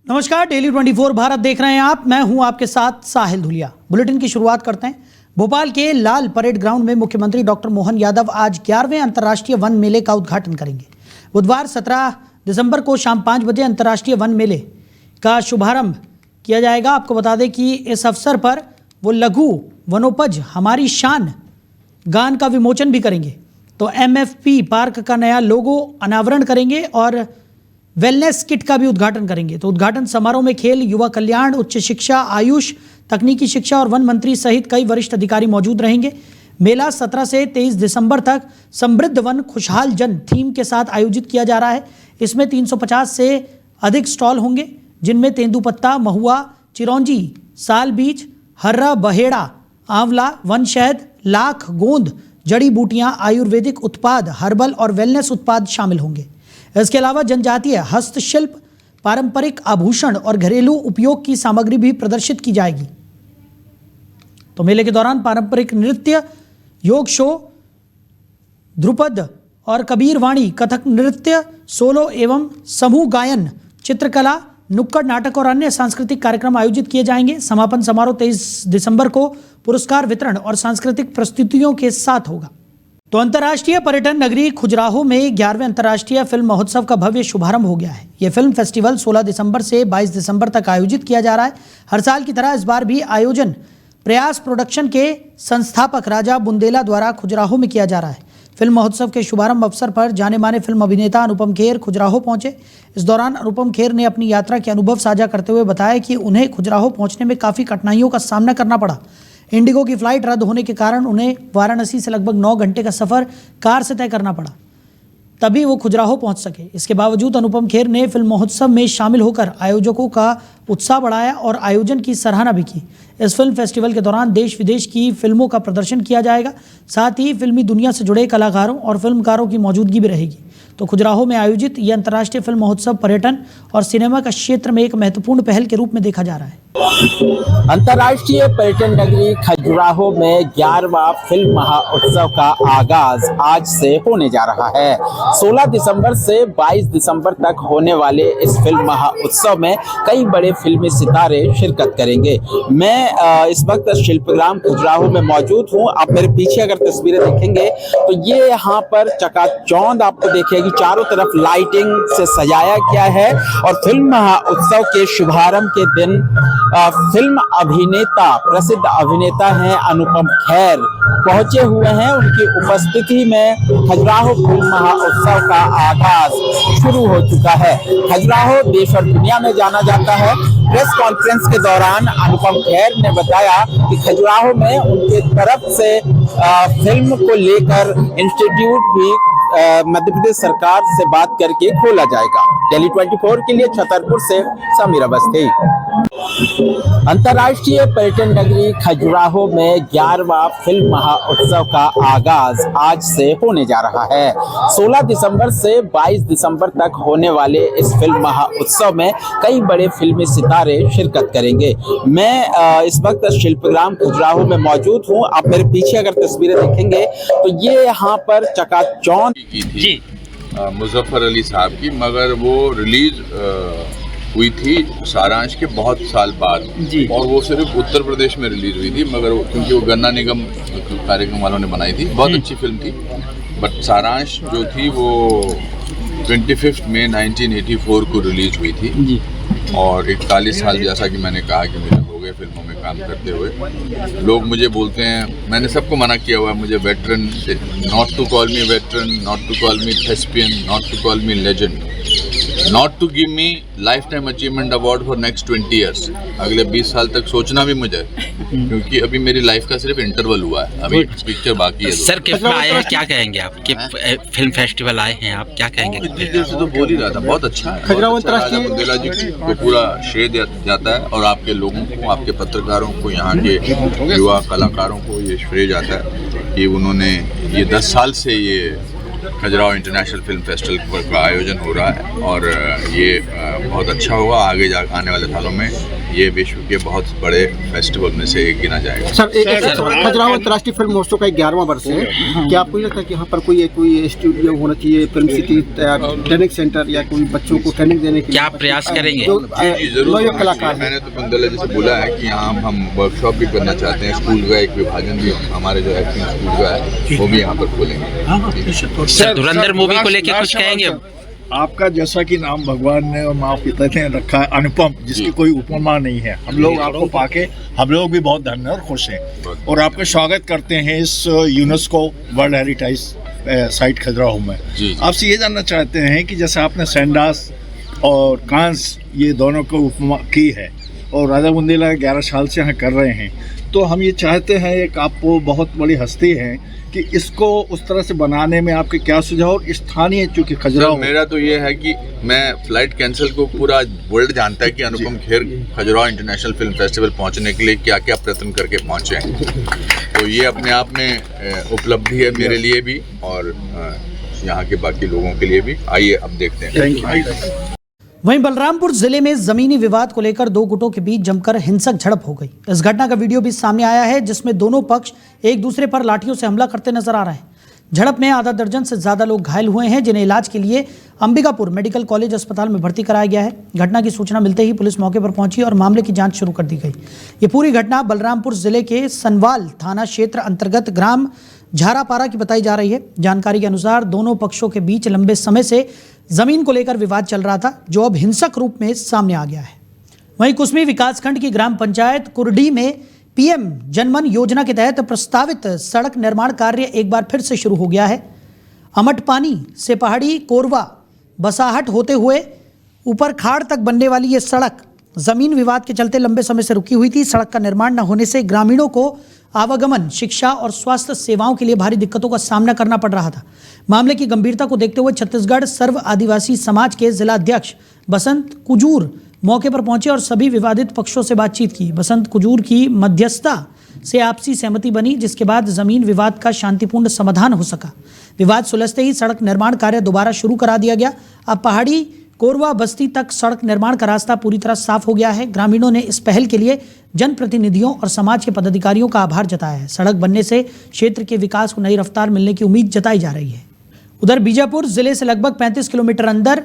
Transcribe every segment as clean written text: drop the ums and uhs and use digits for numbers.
नमस्कार, डेली 24 भारत देख रहे हैं आप। मैं हूं आपके साथ साहिल धुलिया। बुलेटिन की शुरुआत करते हैं। भोपाल के लाल परेड ग्राउंड में मुख्यमंत्री डॉक्टर मोहन यादव आज 11वें अंतर्राष्ट्रीय वन मेले का उद्घाटन करेंगे। बुधवार 17 दिसंबर को शाम 5 बजे अंतर्राष्ट्रीय वन मेले का शुभारंभ किया जाएगा। आपको बता दें कि इस अवसर पर वो लघु वनोपज हमारी शान गान का विमोचन भी करेंगे। तो MFP पार्क का नया लोगो अनावरण करेंगे और वेलनेस किट का भी उद्घाटन करेंगे। तो उद्घाटन समारोह में खेल, युवा कल्याण, उच्च शिक्षा, आयुष, तकनीकी शिक्षा और वन मंत्री सहित कई वरिष्ठ अधिकारी मौजूद रहेंगे। मेला 17 से 23 दिसंबर तक समृद्ध वन खुशहाल जन थीम के साथ आयोजित किया जा रहा है। इसमें 350 से अधिक स्टॉल होंगे, जिनमें तेंदुपत्ता, महुआ, चिरौंजी, साल बीज, हर्रा, बहेड़ा, आंवला, वन शहद, लाख, गोंद, जड़ी बूटियां, आयुर्वेदिक उत्पाद, हर्बल और वेलनेस उत्पाद शामिल होंगे। इसके अलावा जनजातीय हस्तशिल्प, पारंपरिक आभूषण और घरेलू उपयोग की सामग्री भी प्रदर्शित की जाएगी। तो मेले के दौरान पारंपरिक नृत्य, योग शो, ध्रुपद और कबीर वाणी, कथक नृत्य, सोलो एवं समूह गायन, चित्रकला, नुक्कड़ नाटक और अन्य सांस्कृतिक कार्यक्रम आयोजित किए जाएंगे। समापन समारोह 23 दिसंबर को पुरस्कार वितरण और सांस्कृतिक प्रस्तुतियों के साथ होगा। तो अंतर्राष्ट्रीय पर्यटन नगरी खजुराहो में 11वें अंतर्राष्ट्रीय फिल्म महोत्सव का भव्य शुभारंभ हो गया है। यह फिल्म फेस्टिवल 16 दिसंबर से 22 दिसंबर तक आयोजित किया जा रहा है। हर साल की तरह इस बार भी आयोजन प्रयास प्रोडक्शन के संस्थापक राजा बुंदेला द्वारा खजुराहो में किया जा रहा है। फिल्म महोत्सव के शुभारंभ अवसर पर जाने माने फिल्म अभिनेता अनुपम खेर खजुराहो पहुंचे। इस दौरान अनुपम खेर ने अपनी यात्रा के अनुभव साझा करते हुए बताया कि उन्हें खजुराहो पहुंचने में काफ़ी कठिनाइयों का सामना करना पड़ा। इंडिगो की फ्लाइट रद्द होने के कारण उन्हें वाराणसी से लगभग 9 घंटे का सफ़र कार से तय करना पड़ा, तभी वो खजुराहो पहुंच सके। इसके बावजूद अनुपम खेर ने फिल्म महोत्सव में शामिल होकर आयोजकों का उत्साह बढ़ाया और आयोजन की सराहना भी की। इस फिल्म फेस्टिवल के दौरान देश विदेश की फिल्मों का प्रदर्शन किया जाएगा। साथ ही फिल्मी दुनिया से जुड़े कलाकारों और फिल्मकारों की मौजूदगी भी रहेगी। तो खजुराहो में आयोजित यह अंतर्राष्ट्रीय फिल्म महोत्सव पर्यटन और सिनेमा का क्षेत्र में एक महत्वपूर्ण पहल के रूप में देखा जा रहा है। अंतर्राष्ट्रीय पर्यटन नगरी खजुराहो में 11वां फिल्म महोत्सव का आगाज आज से होने जा रहा है। 16 दिसंबर से 22 दिसंबर तक होने वाले इस फिल्म महोत्सव में कई बड़े फिल्मी सितारे शिरकत करेंगे। मैं इस वक्त शिल्पग्राम खजुराहो में मौजूद हूं। आप मेरे पीछे अगर तस्वीरें देखेंगे तो ये यहाँ पर चकाचौंध आपको देखेगी, चारों तरफ लाइटिंग से सजाया गया है। और फिल्म महोत्सव के शुभारंभ के दिन फिल्म अभिनेता, प्रसिद्ध अभिनेता हैं अनुपम खेर, पहुंचे हुए हैं। उनकी उपस्थिति में खजुराहो फिल्म महोत्सव का आगाज शुरू हो चुका है। खजुराहो देश और दुनिया में जाना जाता है। प्रेस कॉन्फ्रेंस के दौरान अनुपम खेर ने बताया कि खजुराहो में उनके तरफ से फिल्म को लेकर इंस्टीट्यूट भी मध्य प्रदेश सरकार से बात करके खोला जाएगा। डेली 24 के लिए छतरपुर से समीर अवस्थी। अंतर्राष्ट्रीय पर्यटन नगरी खजुराहो में 11वां फिल्म महोत्सव का आगाज आज से होने जा रहा है। 16 दिसंबर से 22 दिसंबर तक होने वाले इस फिल्म महोत्सव में कई बड़े फिल्मी सितारे शिरकत करेंगे। मैं इस वक्त शिल्पग्राम खजुराहो में मौजूद हूं। आप मेरे पीछे अगर तस्वीरें देखेंगे तो ये यहाँ पर चकाचौंध की थी मुजफ्फर अली साहब की, मगर वो रिलीज हुई थी सारांश के बहुत साल बाद और वो सिर्फ उत्तर प्रदेश में रिलीज हुई थी, मगर क्योंकि वो गन्ना निगम कार्यक्रम वालों ने बनाई थी। बहुत अच्छी फिल्म थी, बट सारांश जो थी वो 25 मई 1984 को रिलीज हुई थी। और 41 साल, जैसा कि मैंने कहा कि मेरे हो गए फिल्मों में काम करते हुए। लोग मुझे बोलते हैं, मैंने सबको मना किया हुआ है मुझे वेटरन से, not to call me veteran, not to call me thespian, not to call me legend, not to give me lifetime achievement award for next 20 years. अगले 20 साल तक सोचना भी मुझे, क्योंकि अभी मेरी लाइफ का सिर्फ इंटरवल हुआ है, अभी पिक्चर बाकी है। सर किस में आए हैं, क्या कहेंगे आप कि फिल्म फेस्टिवल आए हैं, आप क्या कहेंगे? इतनी देर से तो बोल ही रहा था, बहुत अच्छा है। राजा बुंदेला जी को पूरा श्रेय जाता है और आपके लोगों को, आपके पत्रकारों को, यहाँ के युवा कलाकारों को ये श्रेय जाता है कि उन्होंने ये 10 साल से ये खजुराहो इंटरनेशनल फिल्म फेस्टिवल का आयोजन हो रहा है और ये बहुत अच्छा होगा। आगे आने वाले सालों में ये विश्व के बहुत बड़े फेस्टिवल में से एक गिना जाएगा। सर खजुराहो अंतर्राष्ट्रीय फिल्म महोत्सव का 11वां वर्ष है। क्या आपको लगता है कि यहाँ पर कोई स्टूडियो होना चाहिए, फिल्म सिटी, ट्रेनिंग सेंटर या कोई बच्चों को ट्रेनिंग देने के क्या आप प्रयास करेंगे? जरूर कलाकार मैंने तो बिंदला जी से बोला है कि यहाँ हम वर्कशॉप भी करना चाहते हैं। स्कूल का एक विभाजन भी हमारे जो एक्टिंग स्कूल का है वो भी यहाँ पर खोलेंगे। सर धुरंधर मूवी को लेकर कुछ कहेंगे? आपका जैसा कि नाम भगवान ने और माँ पिता ने रखा है अनुपम, जिसकी कोई उपमा नहीं है। हम लोग आपको पाके हम लोग भी बहुत धन्य और खुश हैं और आपका स्वागत करते हैं इस UNESCO world heritage site Khajuraho में। आपसे ये जानना चाहते हैं कि जैसे आपने सैंडास और कांस ये दोनों को उपमा की है और राजा बुंदेला 11 साल से यहाँ कर रहे हैं, तो हम ये चाहते हैं, एक आपको बहुत बड़ी हस्ती है, कि इसको उस तरह से बनाने में आपके क्या सुझाव और स्थानीय चूंकि खजुराहो। मेरा तो ये है कि मैं फ्लाइट कैंसिल को पूरा वर्ल्ड जानता है कि Anupam Kher Khajuraho international film festival पहुंचने के लिए क्या क्या प्रयत्न करके पहुंचे हैं। तो ये अपने आप में उपलब्धि है मेरे लिए भी और यहाँ के बाकी लोगों के लिए भी। आइए अब देखते हैं। वहीं बलरामपुर जिले में जमीनी विवाद को लेकर दो गुटों के बीच जमकर हिंसक झड़प हो गई। इस घटना का वीडियो भी सामने आया है जिसमें दोनों पक्ष एक दूसरे पर लाठियों से हमला करते नजर आ रहे हैं। झड़प में आधा दर्जन से ज्यादा लोग घायल हुए हैं जिन्हें इलाज के लिए अंबिकापुर मेडिकल कॉलेज अस्पताल में भर्ती कराया गया है। घटना की सूचना मिलते ही पुलिस मौके पर पहुंची और मामले की जांच शुरू कर दी गई। ये पूरी घटना बलरामपुर जिले के सनवाल थाना क्षेत्र अंतर्गत ग्राम झारापारा की बताई जा रही है। जानकारी के अनुसार दोनों पक्षों के बीच लंबे समय से जमीन को लेकर विवाद चल रहा था जो अब हिंसक रूप में सामने आ गया है। वहीं कुसमी विकासखंड की ग्राम पंचायत कुरडी में पीएम जनमन योजना के तहत प्रस्तावित सड़क निर्माण कार्य एक बार फिर से शुरू हो गया है। अमटपानी से पहाड़ी कोरवा बसाहट होते हुए ऊपर खाड़ तक बनने वाली ये सड़क जमीन विवाद के चलते लंबे समय से रुकी हुई थी। सड़क का निर्माण न होने से ग्रामीणों को आवागमन, शिक्षा और स्वास्थ्य सेवाओं के लिए भारी दिक्कतों का सामना करना पड़ रहा था। मामले की गंभीरता को देखते हुए छत्तीसगढ़ सर्व आदिवासी समाज के जिला अध्यक्ष बसंत कुजूर मौके पर पहुंचे और सभी विवादित पक्षों से बातचीत की। बसंत कुजूर की मध्यस्थता से आपसी सहमति बनी जिसके बाद जमीन विवाद का शांतिपूर्ण समाधान हो सका। विवाद सुलझते ही सड़क निर्माण कार्य दोबारा शुरू करा दिया गया। अब पहाड़ी कोरवा बस्ती तक सड़क निर्माण का रास्ता पूरी तरह साफ हो गया है। ग्रामीणों ने इस पहल के लिए जनप्रतिनिधियों और समाज के पदाधिकारियों का आभार जताया है। सड़क बनने से क्षेत्र के विकास को नई रफ्तार मिलने की उम्मीद जताई जा रही है। उधर बीजापुर जिले से लगभग 35 किलोमीटर अंदर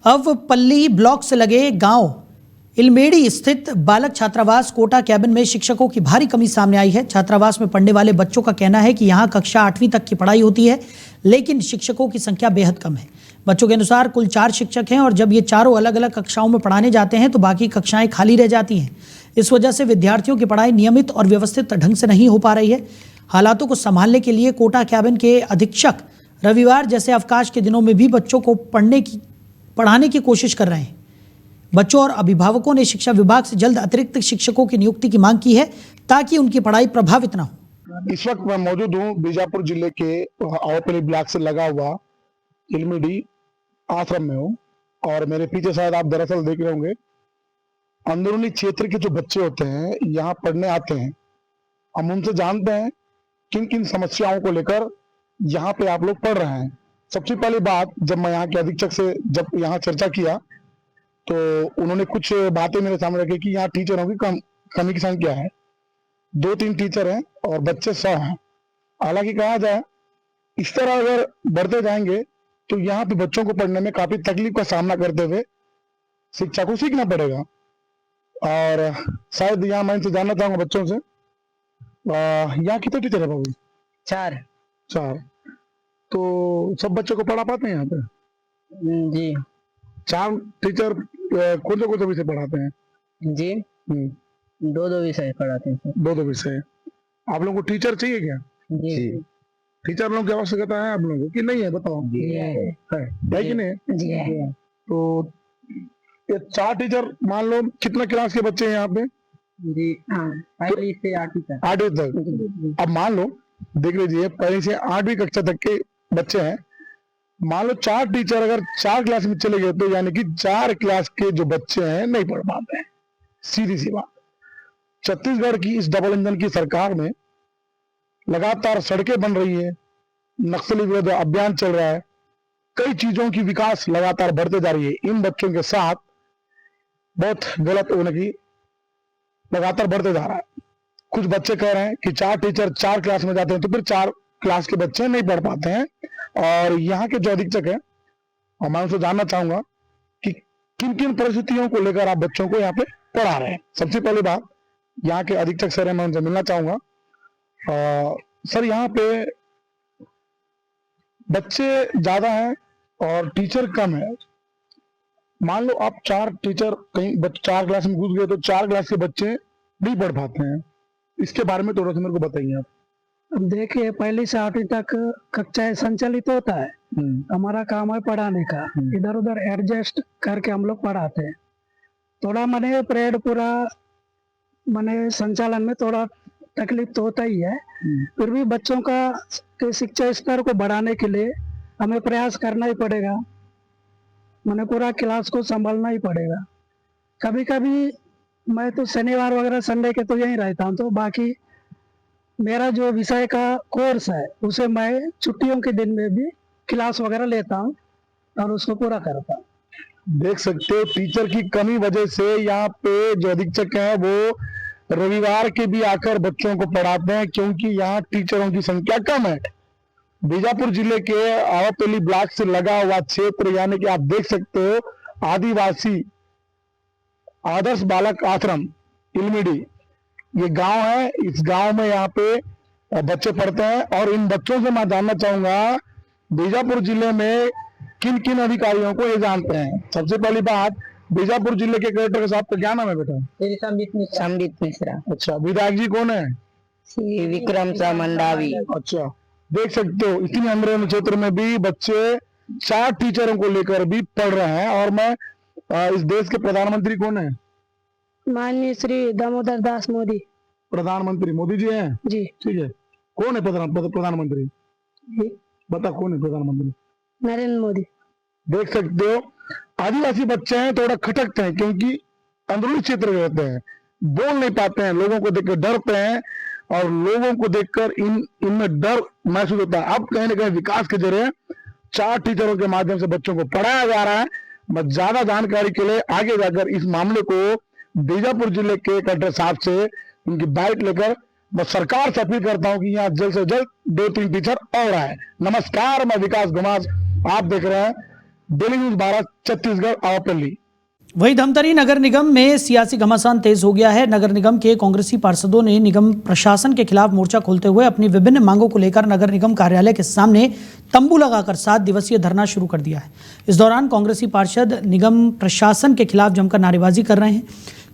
अवपल्ली ब्लॉक से लगे गांव इलमेड़ी स्थित बालक छात्रावास कोटा कैबिन में शिक्षकों की भारी कमी सामने आई है। छात्रावास में पढ़ने वाले बच्चों का कहना है कि यहाँ कक्षा 8वीं तक की पढ़ाई होती है लेकिन शिक्षकों की संख्या बेहद कम है। बच्चों के अनुसार कुल 4 शिक्षक हैं और जब ये चारों अलग अलग कक्षाओं में पढ़ाने जाते हैं तो बाकी कक्षाएं खाली रह जाती हैं। इस वजह से विद्यार्थियों की पढ़ाई नियमित और व्यवस्थित ढंग से नहीं हो पा रही है। हालातों को संभालने के लिए कोटा कैबिन के अधीक्षक रविवार जैसे अवकाश के दिनों में भी बच्चों को पढ़ाने की कोशिश कर रहे हैं। बच्चों और अभिभावकों ने शिक्षा विभाग से जल्द अतिरिक्त शिक्षकों की नियुक्ति की मांग की है ताकि उनकी पढ़ाई प्रभावित न हो। इस वक्त मैं मौजूद हूँ बीजापुर जिले के आवपल्ली ब्लॉक से लगा हुआ इलमिडी आश्रम में हूँ और मेरे पीछे शायद आप दरअसल देख रहे होंगे अंदरूनी क्षेत्र के जो बच्चे होते हैं यहाँ पढ़ने आते हैं। हम उनसे जानते हैं किन किन समस्याओं को लेकर यहाँ पे आप लोग पढ़ रहे हैं। सबसे पहली बात, जब मैं यहाँ के अधीक्षक से जब यहाँ चर्चा किया तो उन्होंने कुछ बातें मेरे सामने रखी कि यहाँ टीचरों की कमी की संख्या है, 2-3 टीचर हैं और बच्चे 100 हैं। हालांकि कहा जाए इस तरह अगर बढ़ते जाएंगे तो यहाँ पे बच्चों को पढ़ने में काफी तकलीफ का सामना करते हुए शिक्षा को सीखना पड़ेगा। और शायद यहाँ मैं इनसे जानना चाहूंगा बच्चों से, यहाँ कितने टीचर है बाबू? 4। तो सब बच्चों को पढ़ा पाते हैं यहाँ पे? जी 4 टीचर कौन से विषय पढ़ाते हैं? जी 2 विषय पढ़ाते हैं सर। 2 विषय। आप लोगों को टीचर चाहिए क्या? जी टीचर लोगों की आवश्यकता है आप लोगों को कि नहीं है? बताओ। है कि नहीं? जी है। तो ये 4 टीचर मान लो कितना क्लास के बच्चे हैं यहाँ पे? जी 5वीं से 8वीं तक। 8वीं तक। अब मान लो देख लीजिए 1वीं से 8वीं कक्षा तक के बच्चे हैं। मान लो 4 टीचर अगर 4 क्लास में चले गए तो यानी कि 4 क्लास के जो बच्चे हैं नहीं पढ़ पाते हैं। सीधी सी बात। छत्तीसगढ़ की इस डबल इंजन की सरकार में लगातार सड़कें बन रही है, नक्सली विरोध अभियान चल रहा है, कई चीजों की विकास लगातार बढ़ते जा रही है। इन बच्चों के साथ बहुत गलत होने की लगातार बढ़ते जा रहा है। कुछ बच्चे कह रहे हैं कि 4 टीचर 4 क्लास में जाते हैं तो फिर 4 क्लास के बच्चे नहीं पढ़ पाते हैं। और यहाँ के जो अधीक्षक है, और मैं उनसे जानना चाहूंगा कि किन किन परिस्थितियों को लेकर आप बच्चों को यहाँ पे पढ़ा रहे हैं। सबसे पहली बात, यहाँ के अधीक्षक सर है, मैं उनसे मिलना चाहूंगा। सर, यहाँ पे बच्चे ज्यादा हैं और टीचर कम है। मान लो आप 4 टीचर कहीं 4 क्लास में घुस गए तो 4 क्लास के बच्चे नहीं पढ़ पाते हैं। इसके बारे में थोड़ा सा मेरे को बताइए आप। अब देखिए, पहली से 8वीं तक कक्षाएं संचालित होता है। हमारा काम है पढ़ाने का, इधर उधर एडजस्ट करके हम लोग पढ़ाते हैं। थोड़ा मने परेड पूरा मने संचालन में थोड़ा तकलीफ तो होता ही है, फिर भी बच्चों का के शिक्षा स्तर को बढ़ाने के लिए हमें प्रयास करना ही पड़ेगा। मैंने पूरा क्लास को संभालना ही पड़ेगा। कभी कभी मैं तो शनिवार वगैरह संडे के तो यहीं रहता हूँ, तो बाकी मेरा जो विषय का कोर्स है उसे मैं छुट्टियों के दिन में भी क्लास वगैरह लेता हूँ और उसको पूरा करता हूँ। देख सकते हो, टीचर की कमी वजह से यहाँ पे जो अधीक्षक हैं वो रविवार के भी आकर बच्चों को पढ़ाते हैं, क्योंकि यहाँ टीचरों की संख्या कम है। बीजापुर जिले के आवापल्ली ब्लॉक से लगा हुआ क्षेत्र, यानी कि आप देख सकते हो आदिवासी आदर्श बालक आश्रम इलमिडी, ये गांव है। इस गांव में यहाँ पे बच्चे पढ़ते हैं। और इन बच्चों से मैं जानना चाहूंगा बीजापुर जिले में किन किन अधिकारियों को ये जानते हैं। सबसे पहली बात, बीजापुर जिले के कलेक्टर साहब का क्या नाम है बेटा? संबित मिश्रा। अच्छा, विधायक जी कौन है? श्री विक्रम सा मंडावी। अच्छा, देख सकते हो इतनी अंदर क्षेत्र में भी बच्चे 4 टीचरों को लेकर भी पढ़ रहे हैं। और मैं इस देश के प्रधानमंत्री कौन है? माननीय श्री दामोदर दास मोदी। प्रधानमंत्री मोदी जी हैं जी। ठीक है। कौन है प्रधानमंत्री? बता, कौन है प्रधानमंत्री? नरेंद्र मोदी। देख सकते हो, आदिवासी बच्चे हैं, थोड़ा खटकते हैं क्योंकि अंदरूनी क्षेत्र में रहते हैं, बोल नहीं पाते हैं, लोगों को देखकर डरते हैं और लोगों को देखकर इनमें डर महसूस होता है। अब कहीं ना कहीं विकास के जरिए 4 टीचरों के माध्यम से बच्चों को पढ़ाया जा रहा है। मैं ज्यादा जानकारी के लिए आगे जाकर इस मामले को बीजापुर जिले के कलेक्टर साहब से उनकी बाइट लेकर मैं सरकार से अपील करता हूं कि यहाँ जल्द से जल्द 2-3 टीचर और आए। नमस्कार, मैं विकास गुमास, आप देख रहे हैं डेली न्यूज भारत छत्तीसगढ़ आवापल्ली। वही धमतरी नगर निगम में सियासी घमासान तेज हो गया है। नगर निगम के कांग्रेसी पार्षदों ने निगम प्रशासन के खिलाफ मोर्चा खोलते हुए अपनी विभिन्न मांगों को लेकर नगर निगम कार्यालय के सामने तंबू लगाकर 7 दिवसीय धरना शुरू कर दिया है। इस दौरान कांग्रेसी पार्षद निगम प्रशासन के खिलाफ जमकर नारेबाजी कर रहे हैं।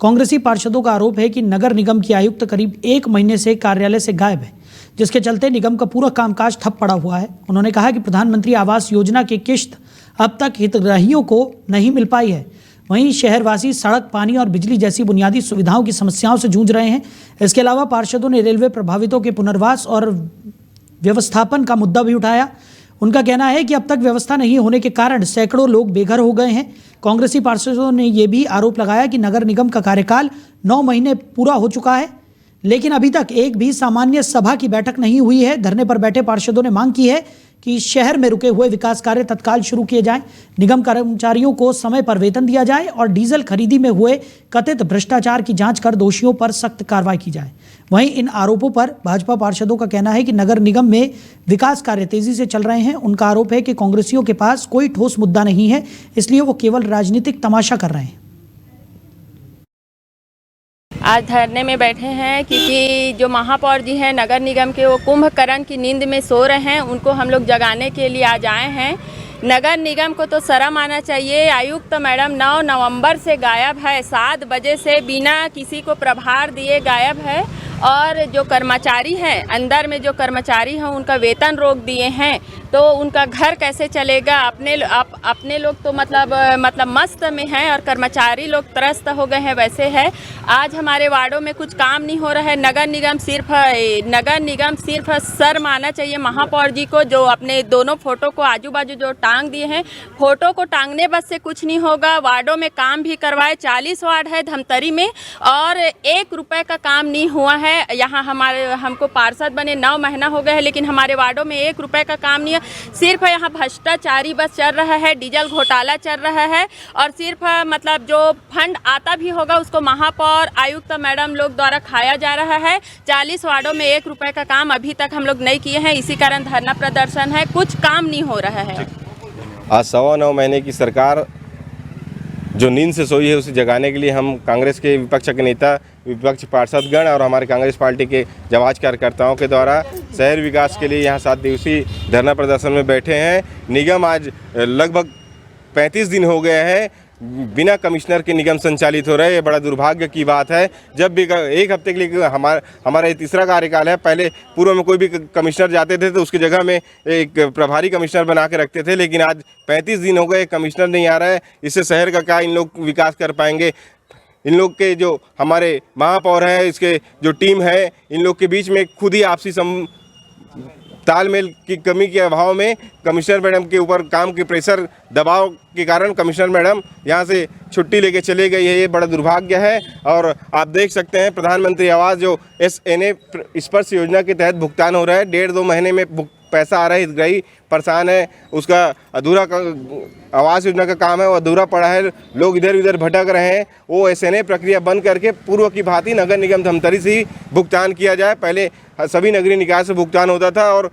कांग्रेसी पार्षदों का आरोप है कि नगर निगम की आयुक्त करीब 1 महीने से कार्यालय से गायब है, जिसके चलते निगम का पूरा कामकाज ठप पड़ा हुआ है। उन्होंने कहा कि प्रधानमंत्री आवास योजना की किश्त अब तक हितग्राहियों को नहीं मिल पाई है। वहीं शहरवासी सड़क, पानी और बिजली जैसी बुनियादी सुविधाओं की समस्याओं से जूझ रहे हैं। इसके अलावा पार्षदों ने रेलवे प्रभावितों के पुनर्वास और व्यवस्थापन का मुद्दा भी उठाया। उनका कहना है कि अब तक व्यवस्था नहीं होने के कारण सैकड़ों लोग बेघर हो गए हैं। कांग्रेसी पार्षदों ने यह भी आरोप लगाया कि नगर निगम का कार्यकाल 9 महीने पूरा हो चुका है, लेकिन अभी तक एक भी सामान्य सभा की बैठक नहीं हुई है। धरने पर बैठे पार्षदों ने मांग की है कि शहर में रुके हुए विकास कार्य तत्काल शुरू किए जाएं, निगम कर्मचारियों को समय पर वेतन दिया जाए और डीजल खरीदी में हुए कथित भ्रष्टाचार की जांच कर दोषियों पर सख्त कार्रवाई की जाए। वहीं इन आरोपों पर भाजपा पार्षदों का कहना है कि नगर निगम में विकास कार्य तेजी से चल रहे हैं। उनका आरोप है कि कांग्रेसियों के पास कोई ठोस मुद्दा नहीं है, इसलिए वो केवल राजनीतिक तमाशा कर रहे हैं। आज धरने में बैठे हैं क्योंकि जो महापौर जी हैं नगर निगम के, वो कुंभकर्ण की नींद में सो रहे हैं। उनको हम लोग जगाने के लिए आज आए हैं। नगर निगम को तो शर्म आना चाहिए। आयुक्त मैडम 9 नवंबर से गायब है, 7 बजे से बिना किसी को प्रभार दिए गायब है। और जो कर्मचारी हैं, अंदर में जो कर्मचारी हैं, उनका वेतन रोक दिए हैं, तो उनका घर कैसे चलेगा? अपने लोग तो मतलब मस्त में हैं और कर्मचारी लोग त्रस्त हो गए हैं। वैसे है, आज हमारे वार्डों में कुछ काम नहीं हो रहा है। नगर निगम सिर्फ शर्म आना चाहिए महापौर जी को, जो अपने दोनों फोटो को आजू बाजू जो टांग दिए हैं। फोटो को टांगने बस से कुछ नहीं होगा, वार्डों में काम भी करवाए। 40 वार्ड है धमतरी में और 1 रुपए का काम नहीं हुआ है। यहाँ हमको पार्षद बने 9 महीना हो गए हैं, लेकिन हमारे वार्डों में 1 रुपए का काम नहीं है। है। सिर्फ यहाँ भ्रष्टाचारी बस चल रहा है, डीजल घोटाला चल रहा है और सिर्फ मतलब जो फंड आता भी होगा उसको महापौर आयुक्त मैडम लोग द्वारा खाया जा रहा है। 40 वार्डों में 1 रुपए का काम अभी तक हम लोग नहीं किए हैं, इसी कारण धरना प्रदर्शन है, कुछ काम नहीं हो रहा है। आज 9.25 महीने की सरकार जो नींद से सोई है उसे जगाने के लिए हम कांग्रेस के विपक्ष के नेता, विपक्ष पार्षदगण और हमारे कांग्रेस पार्टी के जाबाज कार्यकर्ताओं के द्वारा शहर विकास के लिए यहाँ 7 दिवसीय धरना प्रदर्शन में बैठे हैं। निगम आज लगभग 35 दिन हो गए हैं बिना कमिश्नर के निगम संचालित हो रहे हैं। ये बड़ा दुर्भाग्य की बात है। जब भी 1 हफ्ते के लिए हमारा ये तीसरा कार्यकाल है। पहले पूर्व में कोई भी कमिश्नर जाते थे तो उसकी जगह में एक प्रभारी कमिश्नर बना के रखते थे, लेकिन आज 35 दिन हो गए कमिश्नर नहीं आ रहा है। इससे शहर का क्या इन लोग विकास कर पाएंगे? इन लोग के जो हमारे महापौर हैं, इसके जो टीम है, इन लोग के बीच में खुद ही आपसी तालमेल की कमी के अभाव में कमिश्नर मैडम के ऊपर काम के प्रेशर दबाव के कारण कमिश्नर मैडम यहाँ से छुट्टी लेके चले गई है। ये बड़ा दुर्भाग्य है। और आप देख सकते हैं प्रधानमंत्री आवास जो SNA स्पर्श योजना के तहत भुगतान हो रहा है, 1.5-2 महीने में पैसा आ रहा है, हितग्राही परेशान है, उसका अधूरा आवास योजना का काम है वो अधूरा पड़ा है, लोग इधर उधर भटक रहे हैं। वो SNA प्रक्रिया बंद करके पूर्व की भांति नगर निगम धमतरी से ही भुगतान किया जाए। पहले सभी नगरीय निकाय से भुगतान होता था और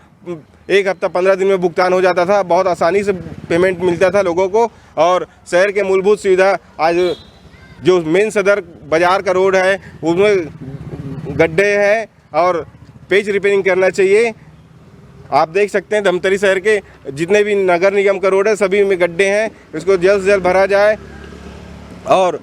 1 हफ्ता 15 दिन में भुगतान हो जाता था, बहुत आसानी से पेमेंट मिलता था लोगों को। और शहर के मूलभूत सुविधा आज जो मेन सदर बाजार का रोड है उसमें गड्ढे हैं और पेच रिपेयरिंग करना चाहिए। आप देख सकते हैं धमतरी शहर के जितने भी नगर निगम का रोड है सभी में गड्ढे हैं, इसको जल्द से जल्द भरा जाए। और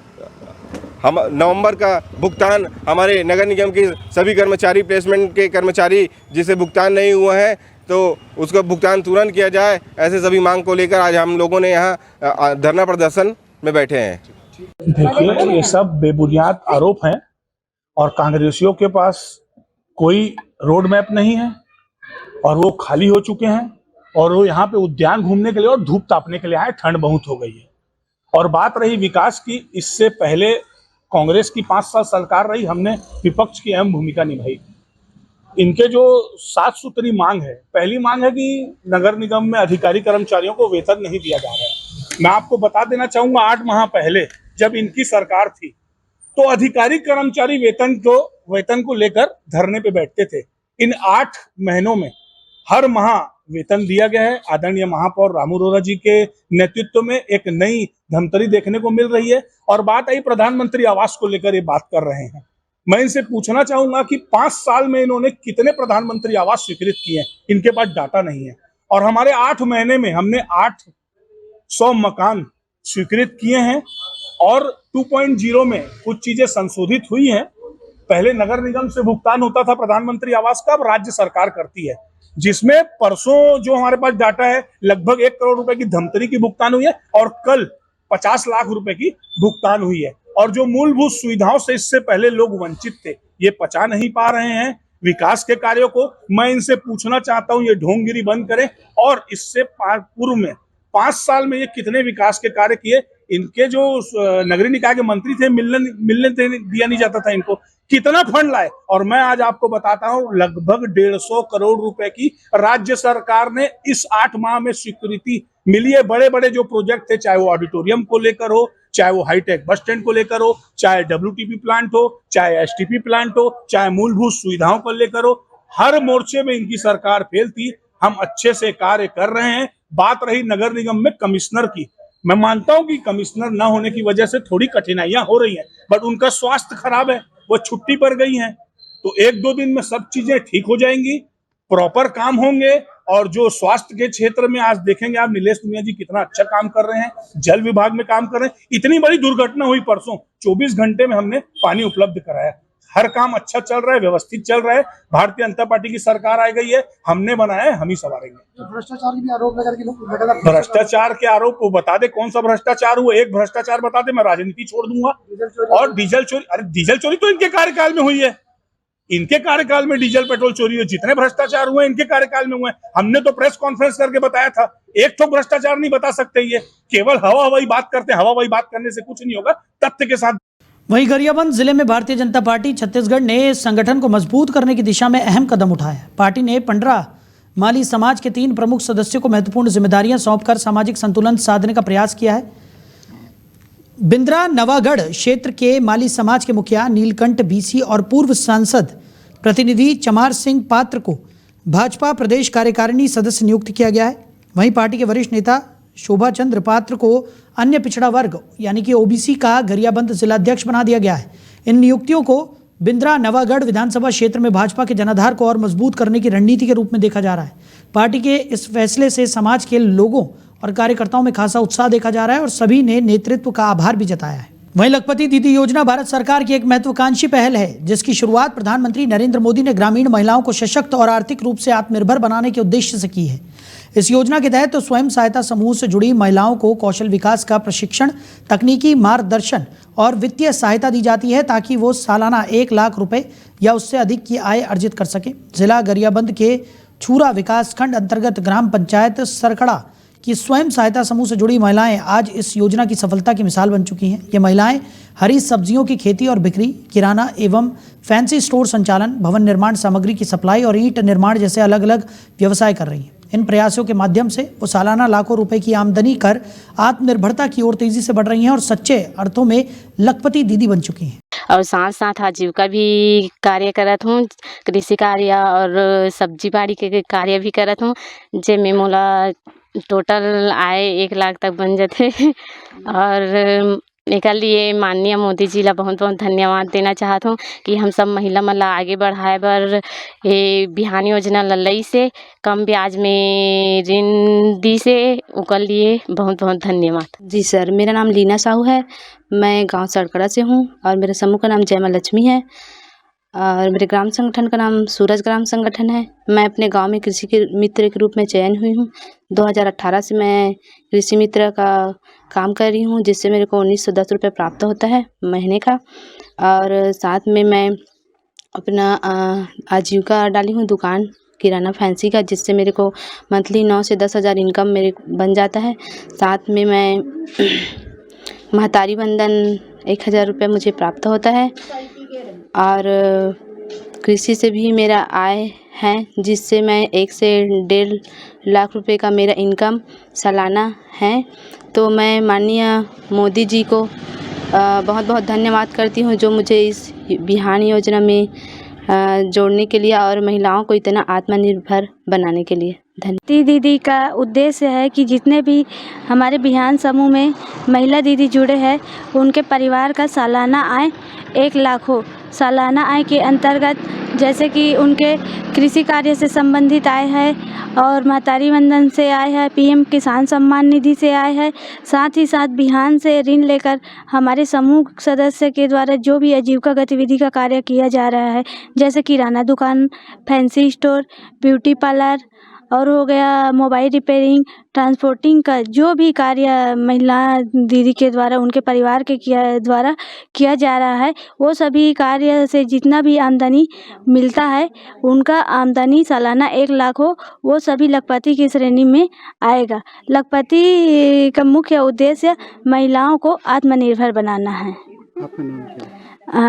हम नवंबर का भुगतान हमारे नगर निगम के सभी कर्मचारी, प्लेसमेंट के कर्मचारी जिसे भुगतान नहीं हुआ है तो उसका भुगतान तुरंत किया जाए। ऐसे सभी मांग को लेकर आज हम लोगों ने यहाँ धरना प्रदर्शन में बैठे हैं। देखिए, ये सब बेबुनियाद आरोप हैं और कांग्रेसियों के पास कोई रोड मैप नहीं है और वो खाली हो चुके हैं और वो यहाँ पे उद्यान घूमने के लिए और धूप तापने के लिए आए। ठंड बहुत हो गई है। और बात रही विकास की, इससे पहले कांग्रेस की 5 साल सरकार रही, हमने विपक्ष की अहम भूमिका निभाई। इनके जो 7 सूत्री मांग है, पहली मांग है कि नगर निगम में अधिकारी कर्मचारियों को वेतन नहीं दिया जा रहा है। मैं आपको बता देना चाहूंगा 8 माह पहले जब इनकी सरकार थी तो अधिकारी कर्मचारी वेतन को लेकर धरने पे बैठते थे। इन 8 महीनों में हर माह वेतन दिया गया है। आदरणीय महापौर रामू रोरा जी के नेतृत्व में एक नई धमतरी देखने को मिल रही है। और बात आई प्रधानमंत्री आवास को लेकर, ये बात कर रहे हैं। मैं इनसे पूछना चाहूंगा कि 5 साल में इन्होंने कितने प्रधानमंत्री आवास स्वीकृत किए हैं? इनके पास डाटा नहीं है। और हमारे 8 महीने में हमने 800 मकान स्वीकृत किए हैं और 2.0 में कुछ चीजें संशोधित हुई हैं। पहले नगर निगम से भुगतान होता था प्रधानमंत्री आवास का, अब राज्य सरकार करती है, जिसमें परसों जो हमारे पास डाटा है लगभग 1 करोड़ रुपए की धमतरी की भुगतान हुई है और कल 50 लाख रुपए की भुगतान हुई है। और जो मूलभूत सुविधाओं से इससे पहले लोग वंचित थे, ये पचा नहीं पा रहे हैं विकास के कार्यों को। मैं इनसे पूछना चाहता हूं ये ढोंगगिरी बंद करें और इससे पूर्व में 5 साल में ये कितने विकास के कार्य किए। इनके जो नगरीय निकाय के मंत्री थे मिलने दिया नहीं जाता था इनको, कितना फंड लाए। और मैं आज आपको बताता हूं लगभग 150 करोड़ रुपए की राज्य सरकार ने इस 8 माह में स्वीकृति मिली है। बड़े बड़े जो प्रोजेक्ट थे, चाहे वो ऑडिटोरियम को लेकर हो, चाहे वो हाईटेक बस स्टैंड को लेकर हो, चाहे WTP प्लांट हो, चाहे STP प्लांट हो, चाहे मूलभूत सुविधाओं को लेकर हो, हर मोर्चे में इनकी सरकार फेल थी। हम अच्छे से कार्य कर रहे हैं। बात रही नगर निगम में कमिश्नर की, मैं मानता हूं कि कमिश्नर न होने की वजह से थोड़ी कठिनाइयां हो रही हैं, बट उनका स्वास्थ्य खराब है, वो छुट्टी पर गई हैं। तो 1-2 दिन में सब चीजें ठीक हो जाएंगी, प्रॉपर काम होंगे। और जो स्वास्थ्य के क्षेत्र में आज देखेंगे आप, नीलेश दुनिया जी कितना अच्छा काम कर रहे हैं, जल विभाग में काम कर रहे हैं। इतनी बड़ी दुर्घटना हुई परसों, 24 घंटे में हमने पानी उपलब्ध कराया। हर काम अच्छा चल रहा है, व्यवस्थित चल रहा है। भारतीय जनता पार्टी की सरकार आ गई है, हमने बनाया है, हम ही संवारेंगे। भ्रष्टाचार के आरोप लगा भ्रष्टाचार के आरोप वो बता दे कौन सा भ्रष्टाचार हुआ, एक भ्रष्टाचार बता दे, मैं राजनीति छोड़ दूंगा। और डीजल चोरी, अरे डीजल चोरी तो इनके कार्यकाल में हुई है। इनके कार्यकाल में डीजल पेट्रोल चोरी हुई, जितने भ्रष्टाचार हुए इनके कार्यकाल में हुए। हमने तो प्रेस कॉन्फ्रेंस करके बताया था, एक तो भ्रष्टाचार नहीं बता सकते, ये केवल हवाई बात करते हैं। हवाई बात करने से कुछ नहीं होगा, तथ्य के साथ। वहीं गरियाबंद जिले में भारतीय जनता पार्टी छत्तीसगढ़ ने संगठन को मजबूत करने की दिशा में अहम कदम उठाया है। पार्टी ने 15 माली समाज के 3 प्रमुख सदस्यों को महत्वपूर्ण जिम्मेदारियां सौंपकर सामाजिक संतुलन साधने का प्रयास किया है। बिंद्रा नवागढ़ क्षेत्र के माली समाज के मुखिया नीलकंठ बीसी और पूर्व सांसद प्रतिनिधि चमार सिंह पात्र को भाजपा प्रदेश कार्यकारिणी सदस्य नियुक्त किया गया है। वहीं पार्टी के वरिष्ठ नेता शोभा चंद्र पात्र को अन्य पिछड़ा वर्ग यानी कि ओबीसी का गरियाबंद जिलाध्यक्ष बना दिया गया है। इन नियुक्तियों को बिंद्रा नवागढ़ विधानसभा क्षेत्र में भाजपा के जनाधार को और मजबूत करने की रणनीति के रूप में देखा जा रहा है। पार्टी के इस फैसले से समाज के लोगों और कार्यकर्ताओं में खासा उत्साह देखा जा रहा है और सभी ने नेतृत्व का आभार भी जताया है। वहीं लखपति दीदी योजना भारत सरकार की एक महत्वाकांक्षी पहल है, जिसकी शुरुआत प्रधानमंत्री नरेंद्र मोदी ने ग्रामीण महिलाओं को सशक्त और आर्थिक रूप से आत्मनिर्भर बनाने के उद्देश्य से की है। इस योजना के तहत स्वयं सहायता समूह से जुड़ी महिलाओं को कौशल विकास का प्रशिक्षण, तकनीकी मार्गदर्शन और वित्तीय सहायता दी जाती है ताकि वो सालाना 1 लाख रुपए या उससे अधिक की आय अर्जित कर सके। जिला गरियाबंद के छूरा विकासखंड अंतर्गत ग्राम पंचायत सरकड़ा कि स्वयं सहायता समूह से जुड़ी महिलाएं आज इस योजना की सफलता की मिसाल बन चुकी हैं। ये महिलाएं हरी सब्जियों की खेती और बिक्री, किराना एवं फैंसी स्टोर संचालन, भवन निर्माण सामग्री की सप्लाई और ईंट निर्माण जैसे अलग अलग व्यवसाय कर रही हैं। इन प्रयासों के माध्यम से वो सालाना लाखों रुपए की आमदनी कर आत्मनिर्भरता की ओर तेजी से बढ़ रही हैं और सच्चे अर्थों में लखपति दीदी बन चुकी हैं। और साथ साथ आजीविका भी कार्य करत हूँ, कृषि कार्य और सब्जी बाड़ी के कार्य भी करत हूँ, जेमे मोला टोटल आय 1 लाख तक बन जाते। और एकर लिए माननीय मोदी जी ला बहुत बहुत धन्यवाद देना चाहत हूँ कि हम सब महिला मन ला आगे बढ़ाए बर ये बिहान योजना ललई से कम ब्याज में ऋण दी से, ओकर लिए बहुत बहुत धन्यवाद। जी सर, मेरा नाम लीना साहू है, मैं गांव सड़कड़ा से हूँ और मेरे समूह का नाम जय मां लक्ष्मी है और मेरे ग्राम संगठन का नाम सूरज ग्राम संगठन है। मैं अपने गांव में कृषि के मित्र के रूप में चयन हुई हूँ। 2018 से मैं कृषि मित्र का काम कर रही हूँ, जिससे मेरे को 1910 रुपये प्राप्त होता है महीने का। और साथ में मैं अपना आजीविका डाली हूँ दुकान किराना फैंसी का, जिससे मेरे को मंथली 9 से 10 हज़ार इनकम मेरे बन जाता है। साथ में मैं महतारी बंधन 1000 रुपये मुझे प्राप्त होता है और कृषि से भी मेरा आय है, जिससे मैं 1 से 1.5 लाख रुपए का मेरा इनकम सालाना है। तो मैं माननीय मोदी जी को बहुत बहुत धन्यवाद करती हूँ, जो मुझे इस बिहान योजना में जोड़ने के लिए और महिलाओं को इतना आत्मनिर्भर बनाने के लिए धन्यवाद। दीदी का उद्देश्य है कि जितने भी हमारे बिहान समूह में महिला दीदी जुड़े हैं, उनके परिवार का सालाना आय 1 लाख हो। सालाना आय के अंतर्गत जैसे कि उनके कृषि कार्य से संबंधित आय है और महतारी बंधन से आय है, पीएम किसान सम्मान निधि से आय है। साथ ही साथ बिहान से ऋण लेकर हमारे समूह सदस्य के द्वारा जो भी आजीविका गतिविधि का कार्य किया जा रहा है, जैसे किराना दुकान, फैंसी स्टोर, ब्यूटी पार्लर और हो गया मोबाइल रिपेयरिंग, ट्रांसपोर्टिंग का जो भी कार्य महिला दीदी के द्वारा उनके परिवार के द्वारा किया जा रहा है, वो सभी कार्य से जितना भी आमदनी मिलता है, उनका आमदनी सालाना 1 लाख हो, वो सभी लखपति की श्रेणी में आएगा। लखपति का मुख्य उद्देश्य महिलाओं को आत्मनिर्भर बनाना है।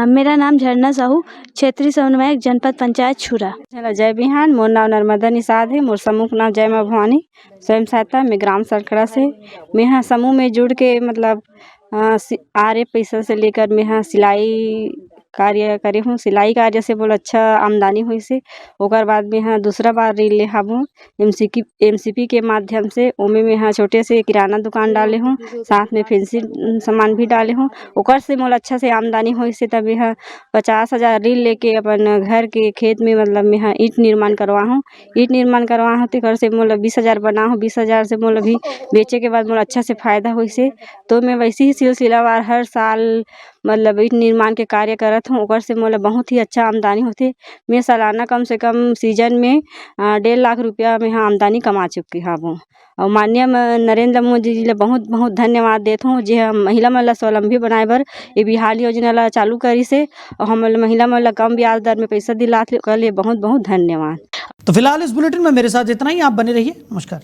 मेरा नाम झरना साहू, क्षेत्रीय समन्वयक, जनपद पंचायत छुरा। जय बिहान, मोर नाम नर्मदा निषाद है। मोर समूह का नाम जय मां भवानी स्वयं सहायता। मैं ग्राम सड़कड़ा से मैं यहाँ समूह में जुड़ के मतलब आ रहे पैसा से लेकर मैं यहाँ सिलाई कार्य करे हूँ। सिलाई कार्य से बहुत अच्छा आमदनी हुई से ओकर बाद में यहाँ दूसरा बार ऋण ले हूँ एमसीपी के माध्यम से। ओमे में यहाँ छोटे से किराना दुकान डाले हूँ, साथ में फैंसी सामान भी डाले हूँ। ओकर से मोला अच्छा से आमदनी हुई से तब यहाँ 50,000 ऋण लेके अपन घर के खेत में मतलब मैं यहाँ ईंट निर्माण करवा हूँ। ईंट निर्माण करवा हूँ तो घर से मोला 20,000 बना हूँ। 20,000 से मोला भी बेचे के बाद मोला अच्छा से फायदा हुई से। तो मैं वैसे ही सिलसिलावार हर साल मतलब ईंट निर्माण के कार्य करत हूँ। ओकर से मोला बहुत ही अच्छा आमदनी होती। मैं सालाना कम से कम सीजन में 1.5 लाख रुपया में यहाँ आमदनी कमा चुकी हूँ। और माननीय नरेंद्र मोदी जी ला बहुत बहुत धन्यवाद देता हूँ, जे महिला मन ला स्वावलंबी बनाए बर ये बिहार योजना ला चालू करी से और हम महिला मन ला कम ब्याज दर में पैसा दिलाते, ओकर लिए बहुत बहुत धन्यवाद। तो फिलहाल इस बुलेटिन में मेरे साथ इतना ही। आप बने रहिए। नमस्कार।